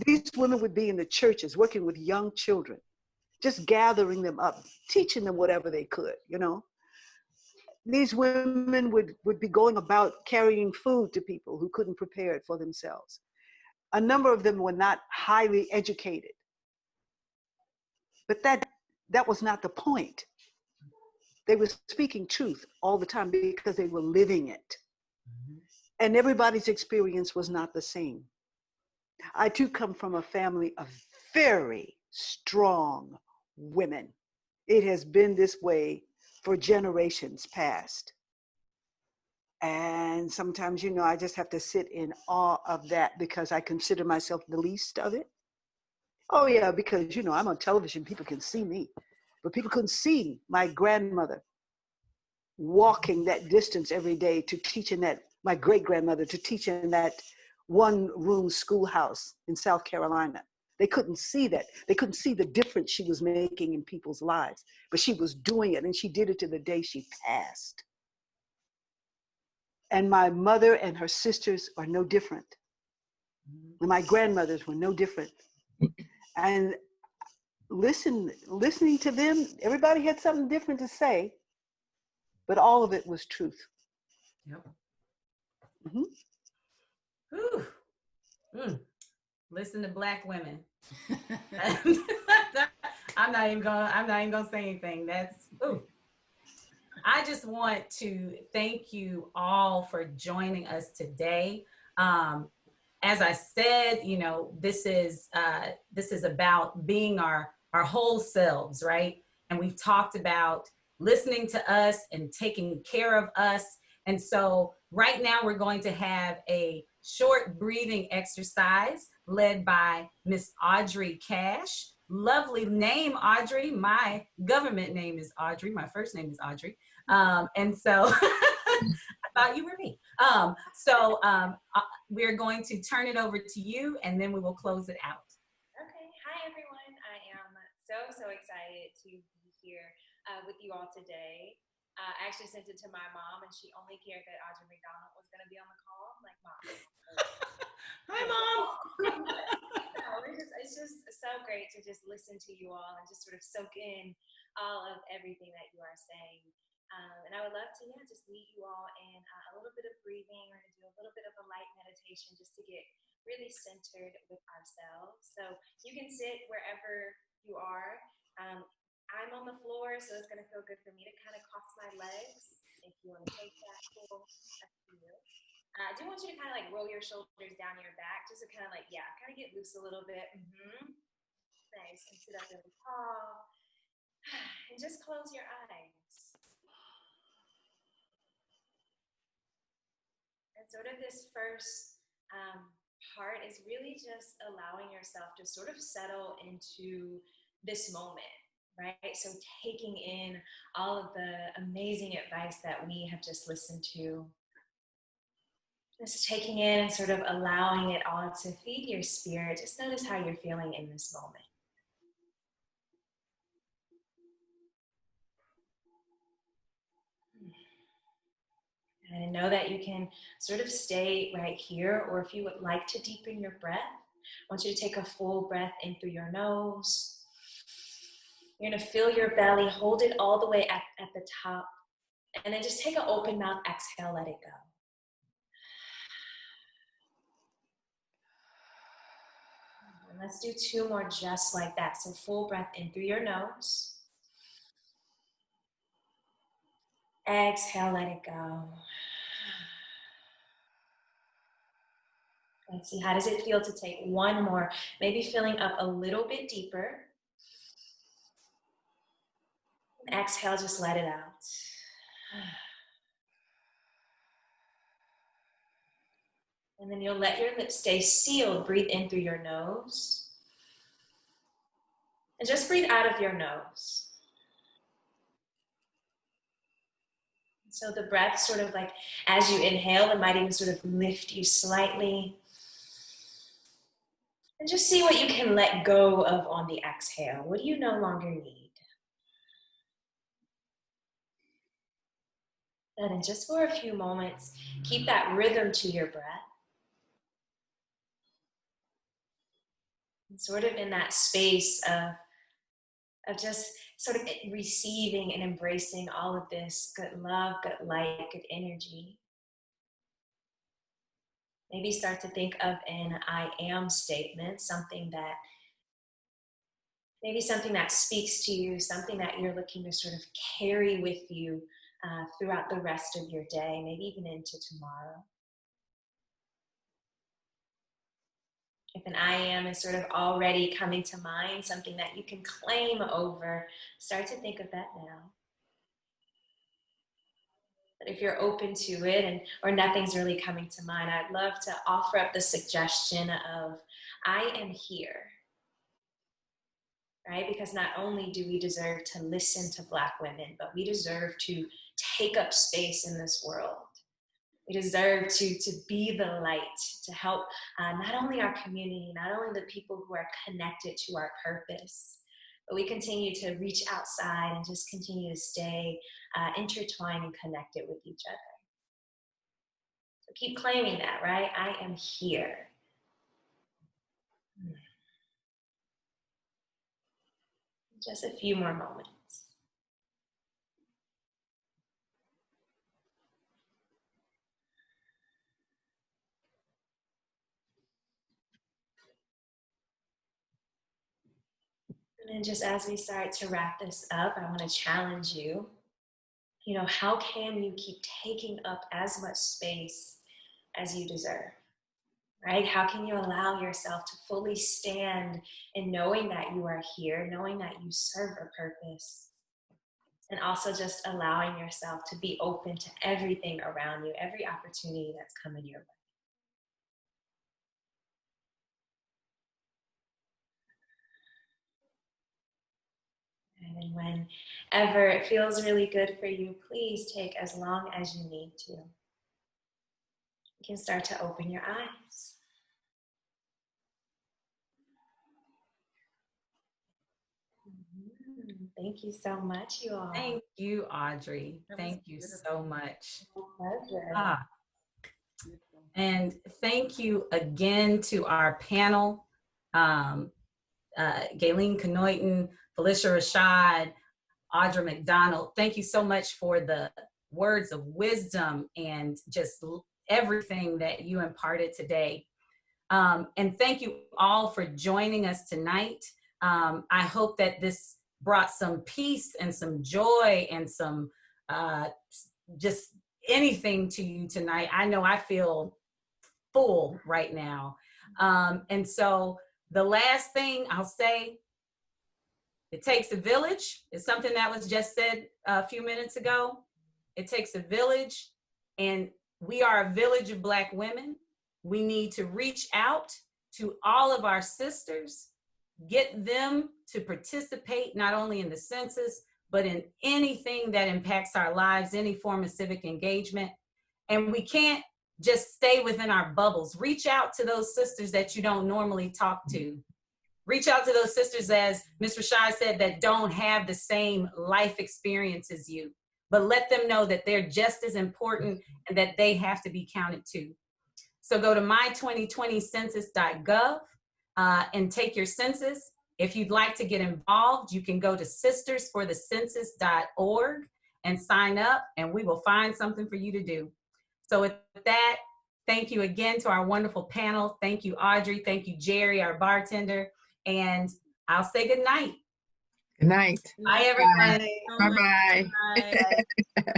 These women would be in the churches working with young children, just gathering them up, teaching them whatever they could. These women would be going about carrying food to people who couldn't prepare it for themselves. A number of them were not highly educated, but that was not the point. They were speaking truth all the time because they were living it. And everybody's experience was not the same. I too come from a family of very strong women. It has been this way for generations past. And sometimes, I just have to sit in awe of that because I consider myself the least of it. Oh, yeah, because, I'm on television, people can see me. But people couldn't see my grandmother walking that distance every day to teach my great grandmother to teach in that one-room schoolhouse in South Carolina. They couldn't see that. They couldn't see the difference she was making in people's lives, but she was doing it, and she did it to the day she passed. And my mother and her sisters are no different. And my grandmothers were no different. And listening to them, everybody had something different to say, but all of it was truth. Yep. Mm-hmm. Whew. Listen to Black women. I'm not even gonna say anything. I just want to thank you all for joining us today. as I said, you know, this is about being our whole selves, right? And we've talked about listening to us and taking care of us. And so right now we're going to have a short breathing exercise led by Miss Audrey Cash. Lovely name, Audrey. My government name is Audrey. My first name is Audrey. And so I thought you were me. We're going to turn it over to you, and then we will close it out. Okay. Hi, everyone. I am so excited to be here with you all today. I actually sent it to my mom, and she only cared that Audra Mcdonald was going to be on the call. I'm like, Mom. Hi, Mom. It's just so great to just listen to you all and just sort of soak in all of everything that you are saying. And I would love to, just lead you all in a little bit of breathing. We're going to do a little bit of a light meditation just to get really centered with ourselves. So you can sit wherever you are. I'm on the floor, so it's going to feel good for me to kind of cross my legs. If you want to take that, cool. That's for you. I do want you to kind of like roll your shoulders down your back, just to kind of like, kind of get loose a little bit. Nice. And sit up really tall. And just close your eyes. And sort of this first part is really just allowing yourself to sort of settle into this moment. Right? So taking in all of the amazing advice that we have just listened to. Just taking in and sort of allowing it all to feed your spirit. Just notice how you're feeling in this moment. And know that you can sort of stay right here, or if you would like to deepen your breath, I want you to take a full breath in through your nose. You're going to fill your belly, hold it all the way at the top, and then just take an open mouth exhale, let it go. And let's do 2 more just like that. So full breath in through your nose. Exhale, let it go. Let's see, how does it feel to take 1 more? Maybe filling up a little bit deeper. Exhale, just let it out. And then you'll let your lips stay sealed. Breathe in through your nose. And just breathe out of your nose. So the breath sort of like, as you inhale, it might even sort of lift you slightly. And just see what you can let go of on the exhale. What do you no longer need? And then just for a few moments, keep that rhythm to your breath. And sort of in that space of just sort of receiving and embracing all of this good love, good light, good energy. Maybe start to think of an I am statement, something that speaks to you, something that you're looking to sort of carry with you throughout the rest of your day, maybe even into tomorrow. If an I am is sort of already coming to mind, something that you can claim over, start to think of that now. But if you're open to it or nothing's really coming to mind, I'd love to offer up the suggestion of I am here. Right? Because not only do we deserve to listen to Black women, but we deserve to take up space in this world. We deserve to be the light, to help not only our community, not only the people who are connected to our purpose, but we continue to reach outside and just continue to stay intertwined and connected with each other. So keep claiming that, right? I am here. Just a few more moments. And then just as we start to wrap this up, I want to challenge you. You know, how can you keep taking up as much space as you deserve? right? How can you allow yourself to fully stand in knowing that you are here, knowing that you serve a purpose, and also just allowing yourself to be open to everything around you, every opportunity that's coming your way. And then whenever it feels really good for you, please take as long as you need to. You can start to open your eyes. Thank you so much, you all. Thank you, Audrey. Thank you so much. Pleasure. And thank you again to our panel, Gaileen Connaughton, Felicia Rashad, Audra Mcdonald. Thank you so much for the words of wisdom and just everything that you imparted today. And thank you all for joining us tonight. I hope that this brought some peace and some joy and some just anything to you tonight. I know I feel full right now. And so the last thing I'll say, it takes a village. It's something that was just said a few minutes ago. It takes a village, and we are a village of Black women. We need to reach out to all of our sisters, get them to participate not only in the census, but in anything that impacts our lives, any form of civic engagement. And we can't just stay within our bubbles. Reach out to those sisters that you don't normally talk to. Reach out to those sisters, as Ms. Rashad said, that don't have the same life experience as you, but let them know that they're just as important and that they have to be counted too. So go to my2020census.gov and take your census. If you'd like to get involved, you can go to sistersforthecensus.org and sign up, and we will find something for you to do. So with that, thank you again to our wonderful panel. Thank you, Audrey. Thank you, Jerry, our bartender. And I'll say good night. Good night. Bye, everyone. Bye-bye. Bye.